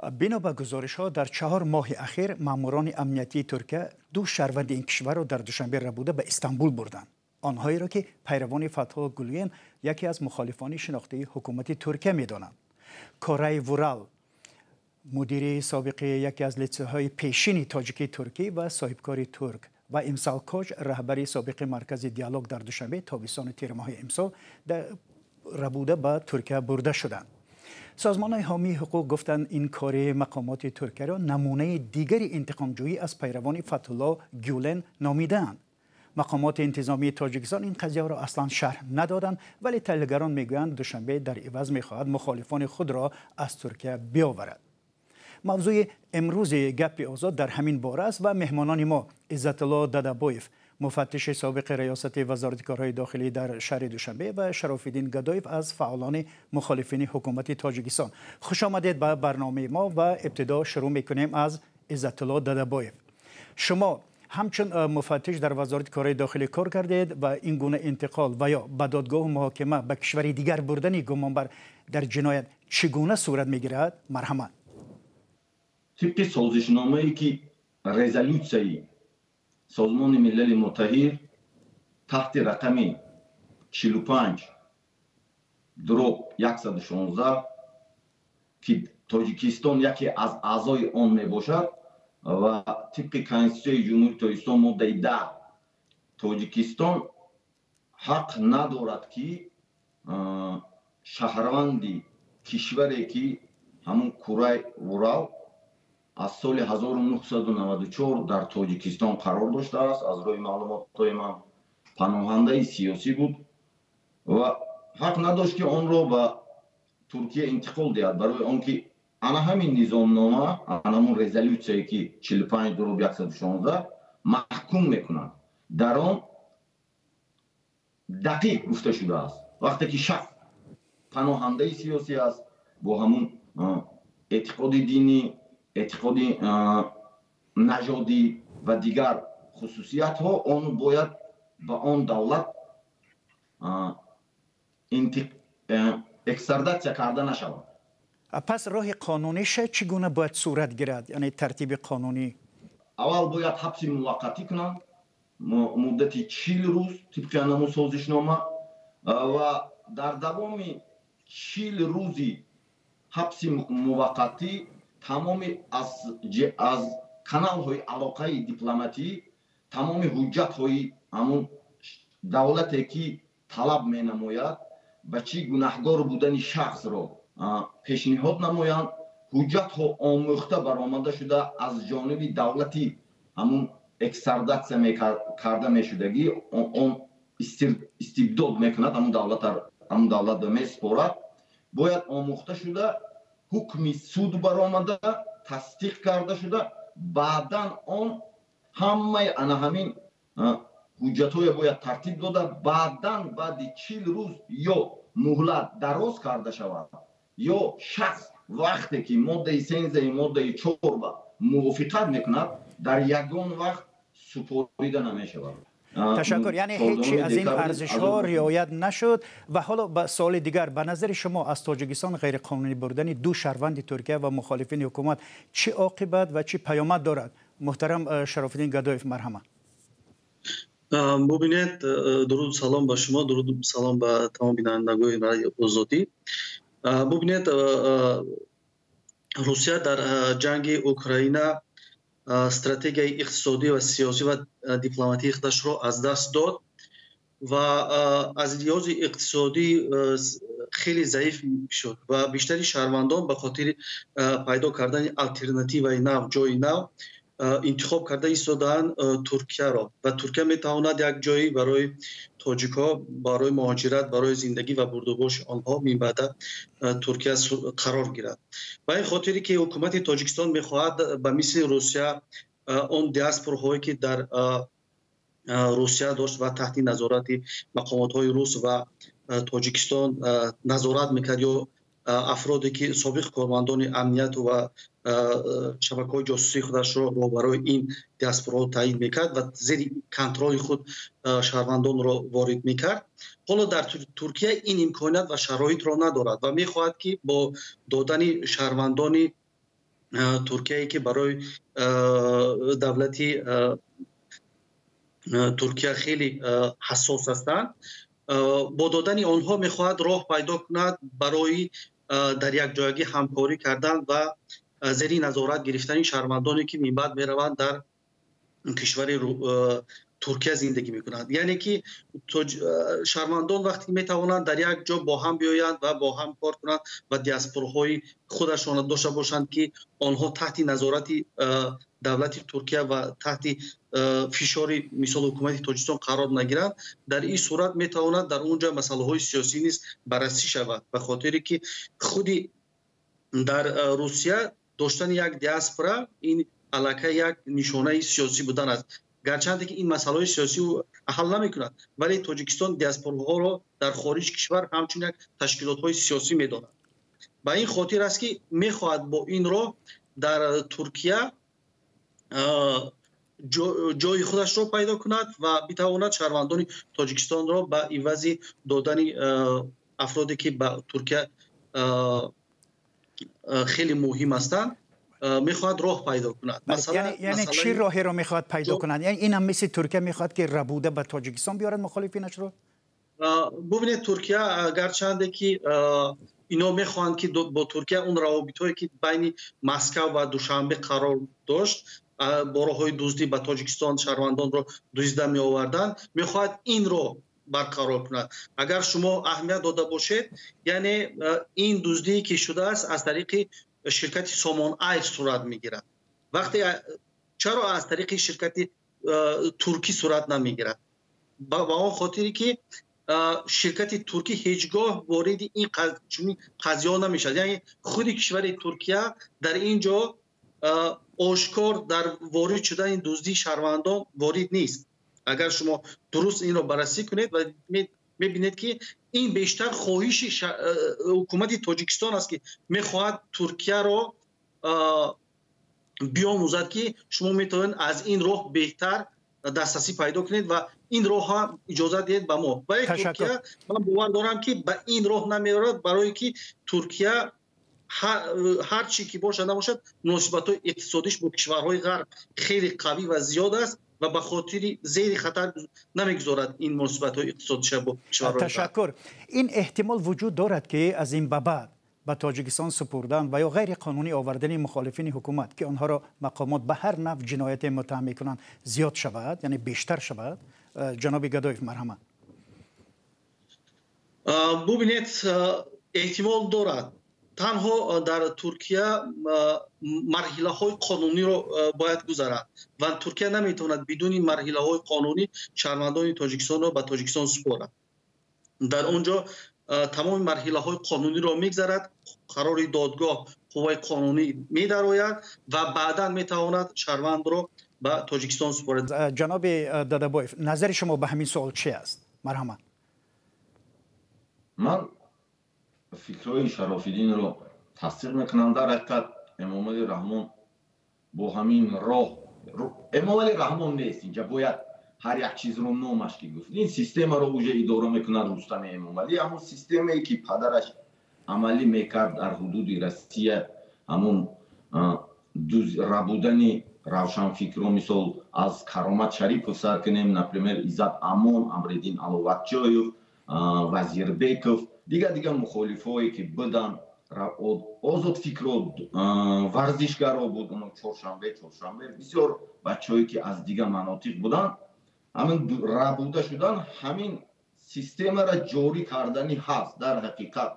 بنا به گزارش‌ها در 4 ماه اخیر ماموران امنیتی ترکیه 2 شهروند این کشور را در دوشنبه ربوده به استانبول بردند. آنهایی را که پیروان فتح گولین یکی از مخالفان شناخته حکومت ترکیه می‌دانند. کارای ورال مدیر سابق یکی از لیسه‌های پیشین تاجیکی ترکی و صاحبکار ترک و امسال کوچ رهبری سابق مرکز دیالوگ در دوشنبه تابستان تیر ماه امسال در ربوده به ترکیه برده شدند. سازمان حامی حقوق گفتند این کار مقامات ترکیه را نمونه دیگری انتقامجویی از پیروان فتح الله گولن نامیدند. مقامات انتظامی تاجیکستان این قضیه را اصلا شرح ندادند، ولی تحلیلگران میگویند دوشنبه در عوض میخواهد مخالفان خود را از ترکیه بیاورد. موضوع امروز گپ آزاد در همین باره است و مهمانان ما عزت الله ددبایف مفتش سابق ریاست وزارت کارهای داخلی در شهر دوشنبه و شرف الدین گدایف از فعالان مخالفین حکومت تاجیکستان. خوش آمدید به برنامه ما و ابتدا شروع میکنیم از عزت الله ددبایف. شما همچون مفتش در وزارت کارهای داخلی کار کردید و این گونه انتقال و یا به دادگاه و محاکمه به کشور دیگر بردن گمانبر در جنایت چگونه صورت میگیرد؟ مرحمت. طبق سازشنامه‌ای که رزولوسیای سازمان ملل متحد تحت رقم 45 دروب 116 که تاجیکستان یکی از اعضای آن می باشد و طبق کنستیتوسیون جمهوری تاجیکستان ماده 10 تاجیکستان حق ندارد که شهروندی کشوری که همون کره ورال از سال 1994 در تاجیکستان قرار داشته است. از روی معلومات من پناهنده سیاسی بود و حق نداشت که آن را به ترکیه انتقال دهد، برای آنکه انا همین نظامنامه، انا همون رزولوسیایی که 45 دروب 116 محکوم میکنند، در آن دقیق گفته شده است وقتی که شخص پناهنده سیاسی است با همون اعتقاد دینی، اعتقاد نژادی و دیگر خصوصیت ها، آن باید به آن دولت اکسترادیسیون کرده نشود. پس راه قانونیش چگونه باید صورت گیرد؟ یعنی ترتیب قانونی اول باید حبس موقتی کنند مدت 40 روز طبق نامه سازشنامه و در دوام 40 روزی حبس موقتی تمام از کانال های علاقه دیپلماتی، تمام حجت های همون دولتی که طلب می نماید به چی گناهکار بودن شخص را پیشنهاد نمایند، حجت ها آموخته برآمده شده از جانب دولتی همون اکسترادیسیون کرده می شدگی اون استبداد میکند، همون دولت به می سپارد، باید آموخته شده، حکم سود برآمده، تصدیق کرده شده، بعدا آن همه همین حجت‌های باید ترتیب داده، بعدا بعد 40 روز یا مهلت دراز کرده شود یا شخص وقتی که ماده 13 ماده 4 موافقت میکند در یگان وقت سپریده نمیشود. تشکر. یعنی هیچی از این ارزش ها رعایت نشد. و حالا به سوال دیگر، به نظر شما از تاجیکستان غیر قانونی بردن 2 شهروند ترکیه و مخالفین حکومت چه عاقبت و چه پیامد دارد؟ محترم شرف الدین گدایف، مرحمت. ببینید، درود سلام به شما، درود سلام به تمام بینندگان رادیو آزادی. ببینید، روسیه در جنگ اوکراین استراتژی اقتصادی و سیاسی و دیپلماتیک خودش را از دست داد و از لحاظ اقتصادی خیلی ضعیف شد و بیشتری شهروندان به خاطر پیدا کردن آلترناتیو نو، جای نو انتخاب کرده ایستادن ترکیه را و ترکیه میتواند یک جایی برای تاجیک‌ها برای مهاجرت، برای زندگی و بردوباش آنها میبعد ترکیه قرار گیرد. و این خاطری که حکومت تاجیکستان میخواهد به مثل روسیه اون دیاسپوراهایی که در روسیه داشت و تحت نظارت مقامات‌های روس و تاجیکستان نظارت میکرد، یا افرادی که سابق کارمندان امنیت و شبکه‌های جاسوسی خودش را برای این دیاسپورا تعیین میکرد و زیر کنترل خود شهروندان را وارد میکرد. حالا در ترکیه این امکانات و شرایط را ندارد و میخواهد که با دادن شهروندان ترکیه که برای دولتی ترکیه خیلی حساس هستند. با دادن آنها میخواهد راه پیدا کند برای در یک جایگی همکاری کردن و زیر نظارت گرفتن شهروندانی که من بعد میروند در کشور ترکیه زندگی میکنند. یعنی که شهروندان وقتی میتوانند در یک جا با هم بیایند و با هم کار کنند و دیاسپوراهای خودشان داشته باشند که آنها تحت نظارت دولت ترکیه و تحت فشار مثال حکومت تاجیکستان قرار نگیرند، در این صورت میتواند در اونجا مسئله های سیاسی نیز بررسی شود، به خاطری که خودی در روسیه داشتن یک دیاسپورا این علاقه یک نشانه سیاسی بودن است. گرچند که این مسائل سیاسی رو حل نمی‌کند، ولی تاجیکستان دیاسپوراها را در خارج کشور همچون یک تشکیلات‌های سیاسی می‌داند. با این خاطر است که می‌خواهد با این را در ترکیه جای خودش را پیدا کند و بتواند شهروندان تاجیکستان را به عوض دادن افرادی که به ترکیه خیلی مهم هستند میخواد راه پیدا کند. یعنی چی راهی رو میخواد پیدا کند؟ یعنی این هم مثل ترکیه میخواد که ربوده به تاجیکستان بیارد مخالفینش رو؟ ببینید ترکیه گرچند که اینا میخوان که با ترکیه اون روابطی که بین مسکو و دوشنبه قرار داشت با راههای دزدی به تاجیکستان شهروندان رو دزدیده می آوردن، میخواد این رو برقرار کند. اگر شما اهمیت داده باشید، یعنی این دزدی که شده است از طریق شرکت سامان ایر صورت میگیرد. وقتی چرا از طریق شرکت ترکی صورت نمیگیرد؟ با اون خاطری که شرکت ترکی هیچگاه وارد این قضیه نمیشد. یعنی خود کشور ترکیه در اینجا آشکار در وارد شدن این دزدی شهروندان وارد نیست. اگر شما درست این رو بررسی کنید و میبینید که این بیشتر خواهش حکومت تاجیکستان است که میخواهد ترکیه را بیاموزد که شما میتونید از این راه بهتر دسترسی پیدا کنید و این راه هم اجازه دهید به ما. ولی ترکیه من باور دارم که به این راه نمیرود، برای که ترکیه هر چی که باشد نباشد مناسبت‌های اقتصادیش با کشورهای غرب خیلی قوی و زیاد است و به خاطر زیر خطر نمیگذارد این مناسبت‌های اقتصادیش با کشورهای تشکر. این احتمال وجود دارد که از این به بعد به تاجیکستان سپردن و یا غیر قانونی آوردن مخالفین حکومت که آنها را مقامات به هر نوع جنایت متهم می‌کنند زیاد شود، یعنی بیشتر شود؟ جناب گدایف مرحمت. ببینید احتمال دارد. تنها در ترکیه مرحله های قانونی رو باید گذرد و ترکیه نمیتواند بدون مرحله های قانونی شهروندان تاجیکستان رو به تاجیکستان سپارد. در اونجا تمام مرحله های قانونی رو میگذرد، قرار دادگاه قوای قانونی میدراید و بعدا میتواند شهروند رو به تاجیکستان سپارد. جناب دادابایف، نظر شما به همین سوال چی است؟ مرحمت. من فکرهای شرافیدین رو تصدیق میکنم. در حقیقت امام علی رحمان با همین راه امام علی رحمان نیست، اینجا باید هر یک چیز رو نامش که گفت. این سیستم رو اوجه اداره میکنه رستم امام علی، همون سیستمی که پدرش عملی میکرد در حدود روسیه، همون ربودن روشنفکران مثل از کرامت شریف سر کنیم، نپریمر ایزد امون، امردین علواتجویف، وزیر بیکوف، دیگه مخالفایی که بدن آزاد فکر و ورزشگرا بود، اون چهارشنبه بسیار بچه‌ای که از دیگه مناطق بودن، همین ربوده شدن، همین سیستم را جاری کردنی هست در حقیقت.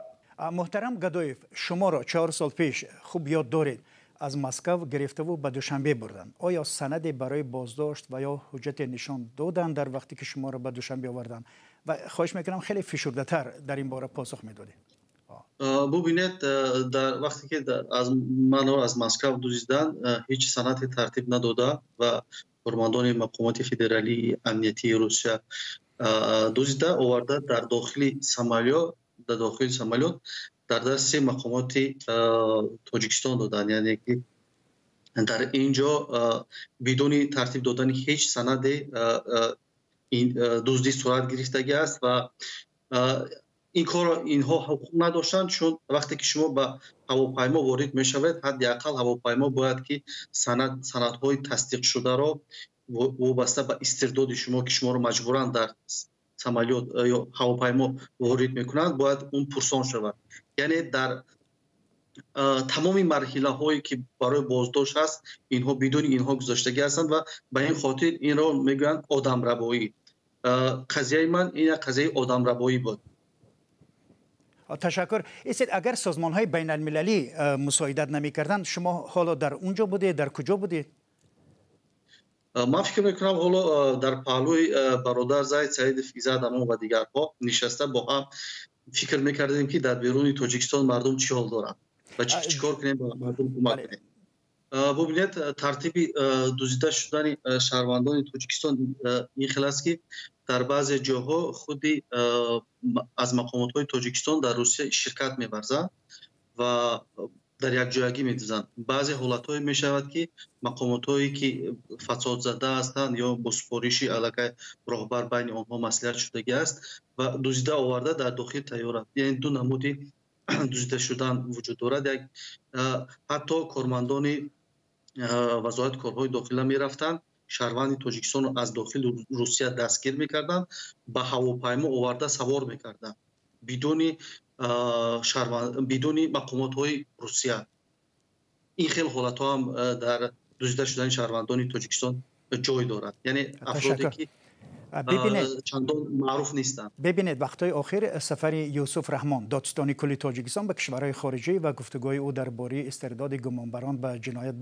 محترم گدایف، شما را 4 سال پیش خوب یاد دارید از مسکو گرفته و به دوشنبه بردن. آیا سندی برای بازداشت و یا حجت نشان دادن در وقتی که شما را به دوشنبه آوردن؟ و خواهش میکنم خیلی فشرده تر در این باره پاسخ میدادید. ببینید در وقتی که من از مسکو دزدیدن هیچ سندی ترتیب نداده و فرماندهان مقامات فدرالی امنیتی روسیه دزدیده آورده در داخل سامالیات در دست مقامات تاجیکستان دادن. یعنی که در اینجا بدون ترتیب دادن هیچ سند این دزدی صورت گرفتگی است و این کار اینها حقوق نداشتند، چون وقتی که شما به هواپیما وارد میشوید حداقل هواپیما باید که سندهای تصدیق شده را وابسته به استعداد شما که شما رو مجبورا در سمالیات یا هواپیما وارد میکنند باید اون پرسان شود. یعنی در تمام مرحله هایی که برای بازداشت هست اینها بدون اینها گذاشتگی هستند و به این خاطر این را میگویند آدم ربایی. قضیه من این قضیه آدم ربایی بود. تشکر. اگر سازمان های بین المللی مساعدت نمی کردن شما حالا در اونجا بودید؟ در کجا بودید؟ من فکر میکنم حالا در پهلوی برادر زید سعید فیزادمون و دیگرها نشسته با هم فکر میکردیم که در بیرون تاجیکستان مردم چی حال دارند و چی کار کنیم با مردم کمک کنیم. ببینید ترتیب دزدیده شدن شهروندان تاجیکستان این خیلی است که در بعضی جاها خودی از مقامات تاجیکستان در روسیه شرکت می‌ورزند و در یک جایگی می‌دوزند. بعضی حالت‌های می‌شود که مقامات‌هایی که فساد زده هستند یا با سپارش علاقه راهبر بین آنها مصلحت شدگی است و دزدیده آورده در داخل طیاره. یعنی دو نمودی دزدیده شدن وجود دارد. یک حتی کارمندان وزارت کارهای داخلی می‌رفتند شهروند تاجیکستان رو از داخل روسیه دستگیر می‌کردند، به هواپیما آورده سوار می‌کردند بدون مقامات‌های روسیه. این خیلی حالت‌ها هم در دزدیده شدن شهروندان تاجیکستان جای دارد. یعنی افرادی که چندان معروف نیستند. ببینید وقتای آخر سفر یوسف رحمان دادستانی کل تاجیکستان به کشورهای خارجی و گفتگوی او درباره استرداد گمانبران به جنایت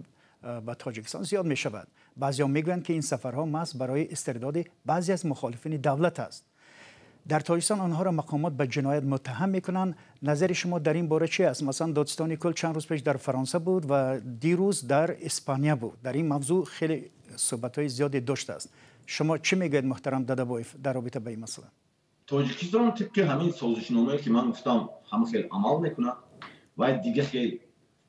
به تاجیکستان زیاد می شود. بعضی ها می گویند که این سفرها محض برای استرداد بعضی از مخالفین دولت است. در تاجیکستان آنها را مقامات به جنایت متهم می کنند. نظر شما در این باره چی است؟ مثلا دادستانی کل چند روز پیش در فرانسه بود و دیروز در اسپانیا بود. در این موضوع خیلی صحبت‌های زیادی داشته است. شما چی میگوید محترم دادابایف در رابطه با این مسئله؟ تاجیکستان طبق همین سازشنامه‌ای که من گفتم هم خیلی عمل میکنه و دیگه خیلی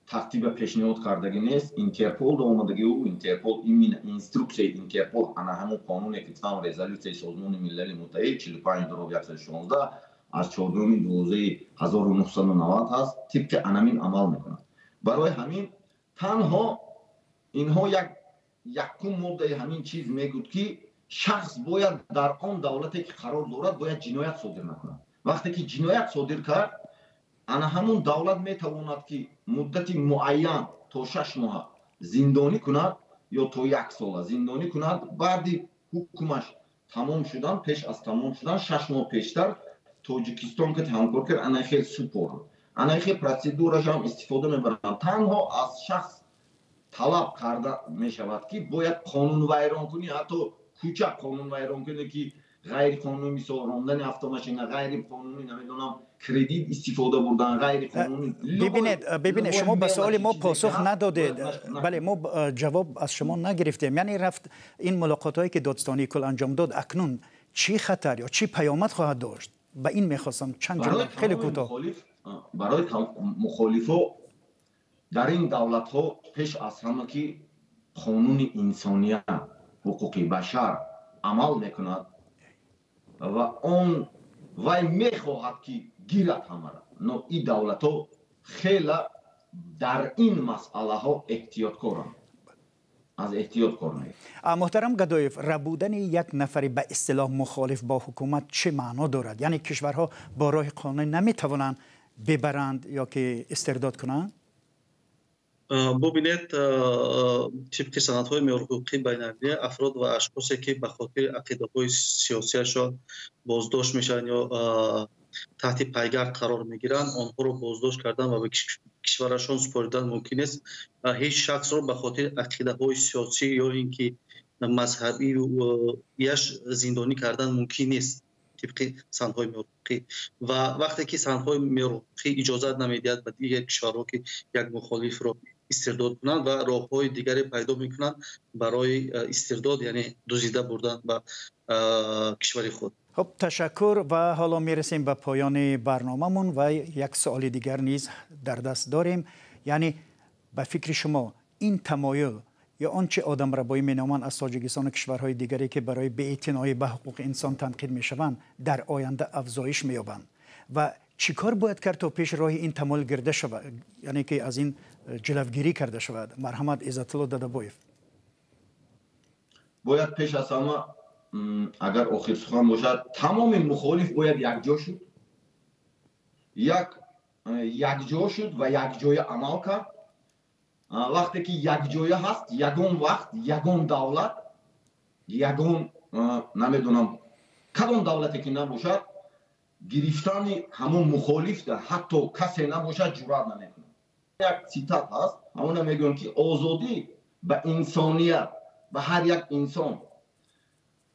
ترتیب پیشنهاد کردگی نیست. اینترپول دا اومدگی او اینترپول این اینستروکسیه اینترپول انا همون قانونی که تمام رزولوسیه سازمان ملل متحد 45/116 از 14/12/1990 هست طبق انامین عمل میکنه. برای همین تنها اینها یکم ماده همین چیز میگوید که شخص باید در آن دولتی که قرار دارد باید جنایت صادر نکنه. وقتی که جنایت صادر کرد انا همون دولت میتواند که مدت معین تا 6 ماه زندانی کند یا تا 1 سال زندانی کند. بعد حکمش تمام شدن پیش از تمام شدن 6 ماه پیشتر تاجیکستان که همکار کرد انا خیلی سپور انا خیلی پروسیدورش هم استفاده میبرند. تنها از شخص طلب کرده میشود که باید قانون ویران کنی، حتی کوچک قانون ویران کنی که غیر قانونی مثل راندن автомашина، غیر قانونی نمیدونم کردیت استفاده بردن، غیر قانونی. ببینید شما به سوال ما پاسخ ندادید. بله ما جواب از شما نگرفتیم. یعنی رفت این ملاقات هایی که دادستانی کل انجام داد اکنون چی خطر یا چی پیامد خواهد داشت؟ به این میخواستم چند جمله خیلی کوتاه. برای مخالفا در این دولت ها پیش از همه که قانون انسانیت حقوق بشر عمل میکند و اون وای میخواهد که گیرد همه را. این دولت ها خیلی در این مسئله ها احتیاط کنند. از احتیاط کنند. محترم گدایف، ربودن یک نفر به اصطلاح مخالف با حکومت چه معنا دارد؟ یعنی کشورها با راه قانونی نمیتوانند ببرند یا که استرداد کنند؟ ببینید طبق سندهای حقوقی بین‌المللی افراد و اشخاصی که به خاطر عقیده‌های سیاسیشان بازداشت میشن یا تحت پیگرد قرار میگیرند آنها را بازداشت کردن و به کشورشان سپردن ممکن است. هیچ شخص را به خاطر عقیده‌های سیاسی یا اینکه مذهبی یش زندانی کردن ممکن نیست طبق سندهای حقوقی. و وقتی که سندهای حقوقی اجازه نمیدهد به دیگر کشورها که یک مخالف را استرداد کنند و راه‌های دیگری پیدا میکنند برای استرداد، یعنی دزدیده بردن به کشور خود. خب تشکر و حالا میرسیم به پایان برنامه‌مون و یک سوال دیگر نیز در دست داریم. یعنی به فکر شما این تمایل یا آنچه آدم ربایی مینامند از تاجیکستان و کشورهای دیگری که برای بی‌اعتنایی به حقوق انسان تنقید میشوند در آینده افزایش مییابند و چیکار باید کرد تا پیش راه این تمایل گرفته شود، یعنی که از این جلوگیری کرده شود؟ مرحمت عزت الله دادابویف. باید پیش از همه اگر آخر سخن باشد تمام مخالف باید یک جا شد، یک جا شد و یک جای عمل کرد. وقتی که یک جای هست، یگان وقت، یگان دولت، یگان نمیدونم کدام دولتی که نباشد گرفتن همون مخالف ده حتی کسی نباشد جرأت نمیکنه. یک سیتات هست همون میگن که آزادی به انسانیت به هر یک انسان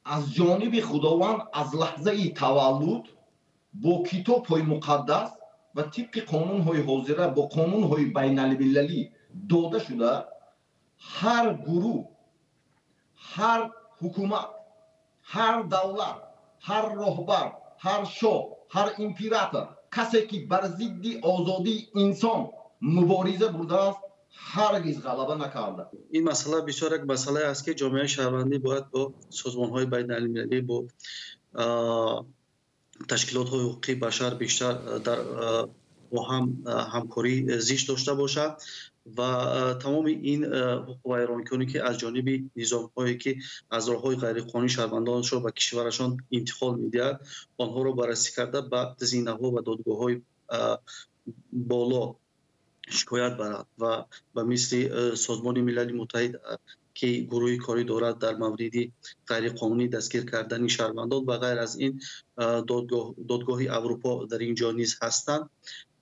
از جانب خداوند از لحظه تولد با کتاب های مقدس و طبق قانون های حاضره با قانون های بین المللی داده شده. هر گروه، هر حکومت، هر دولت، هر رهبر، هر شاه، هر امپراتور، کسی که بر ضد آزادی انسان مبارزه برده است هرگز غلبه نکرده. این مسئله بسیار یک مسئله است که جامعه شهروندی باید با سازمان‌های بین المللی، با تشکیلات‌های حقوقی بشر بیشتر در با هم همکاری زیست داشته باشد و تمام این حقوق ویرانکنی که از جانب نظام‌هایی که از راه‌های غیرقانونی شهروندانشان و کشورشان انتقال می‌دهد آنها را بررسی کرده به زینه‌ها و دادگاه‌های بالا شکایت برد و به مثل سازمان ملل متحد که گروه کاری دارد در مورد غیر قانونی دستگیر کردن شهروندان و غیر از این دادگاه اروپا در اینجا نیز هستند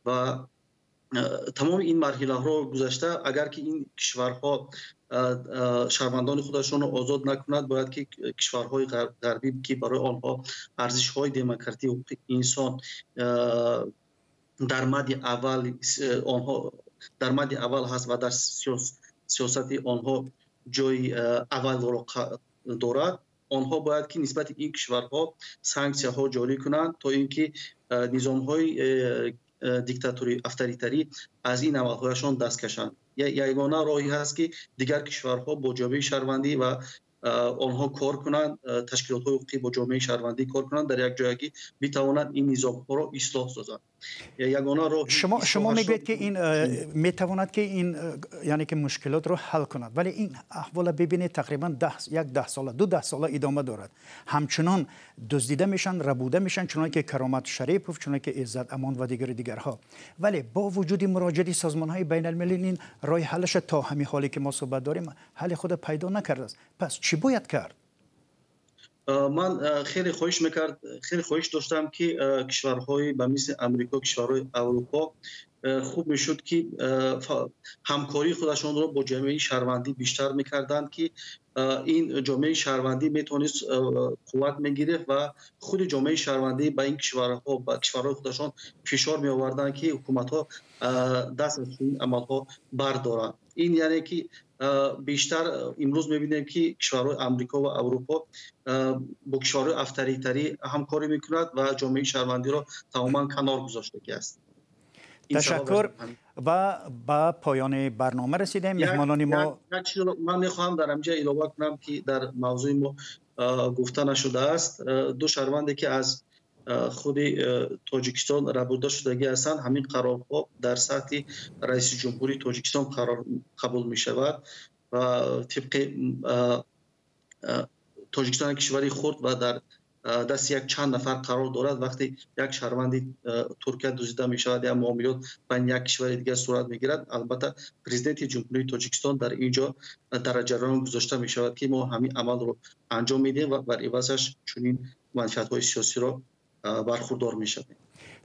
و تمام این مرحله را گذشته اگر که این کشورها شهروندان خودشان را آزاد نکند باید که کشورهای غربی که برای آنها ارزش‌های دموکراسی و انسان در مد اول هست و در سیاست آنها جای اول را دارد، آنها باید که نسبت این کشورها سانکسی‌ها جاری کنند تا اینکه نظام‌های دیکتاتوری اتوریتری از این عمل‌هایشان دست کشند. یگانه راهی هست که دیگر کشورها با جامعه شهروندی و آنها کار کنند، تشکیلات حقوقی با جامعه شهروندی کار کنند در یک جایی که بتوانند این نظام‌ها را اصلاح سازند. یگانه راه شما میگویید که این میتواند که این یعنی که مشکلات رو حل کند، ولی این احوال ببینید تقریبا 10 ساله 12 ساله ادامه دارد، همچنان دزدیده میشن، ربوده میشن، چنانکه که کرامت شریف، چنانکه که عزت امان و دیگرها. ولی با وجود مراجعه سازمان‌های بین المللی این راه حلش تا همین حالی که ما صحبت داریم حل خود پیدا نکرده است. پس چی باید کرد؟ من خیلی خواهش داشتم که کشورهای به مثل امریکا، کشورهای اروپا خوب میشد که همکاری خودشان را با جامعه شهروندی بیشتر میکردند که این جامعه شهروندی میتونست قوت میگیره و خود جامعه شهروندی به این کشورها و کشورهای خودشان فشار می آوردند که حکومت ها دست از این عملها بردارند. این یعنی که بیشتر امروز میبینیم که کشورهای امریکا و اروپا با کشورهای اتوریتری همکاری میکند و جامعه شهروندی را تماما کنار گذاشته است. تشکر و با پایان برنامه رسیدیم. مهمانان ما من میخواهم در اینجا اضافه کنم که در موضوع ما گفته نشده است دو شهروندی که از خود تاجیکستان ربوده شدگی هستند، همین قرارها در سطح رئیس جمهوری تاجیکستان قرار قبول می شود و طبق تاجیکستان کشوری خرد و در دست یک چند نفر قرار دارد. وقتی یک شهروندی ترکیه دزدیده می شود یا معاملات بین یک کشور دیگر صورت می گیرد، البته پرزیدنت جمهوری تاجیکستان در اینجا در جریان گذاشته می شود که ما همین عمل رو انجام میدیم و بر عوضش چنین منفعت های سیاسی را برخوردار می شویم.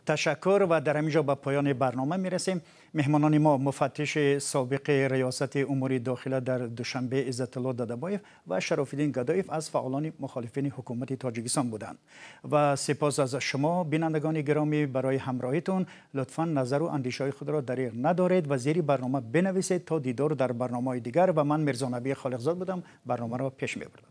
تشکر و در اینجا به پایان برنامه می رسیم. مهمانان ما مفتش سابق ریاست امور داخله در دوشنبه عزت الله دادابویف و شرافالدین گدایف از فعالان مخالفین حکومت تاجیکستان بودند و سپاس از شما بینندگان گرامی برای همراهیتون. لطفاً نظر و اندیشه خود را دریغ ندارید و زیر برنامه بنویسید تا دیدار در برنامه دیگر. و من میرزا نبی خالقزاد بودم، برنامه را پیش میبردم.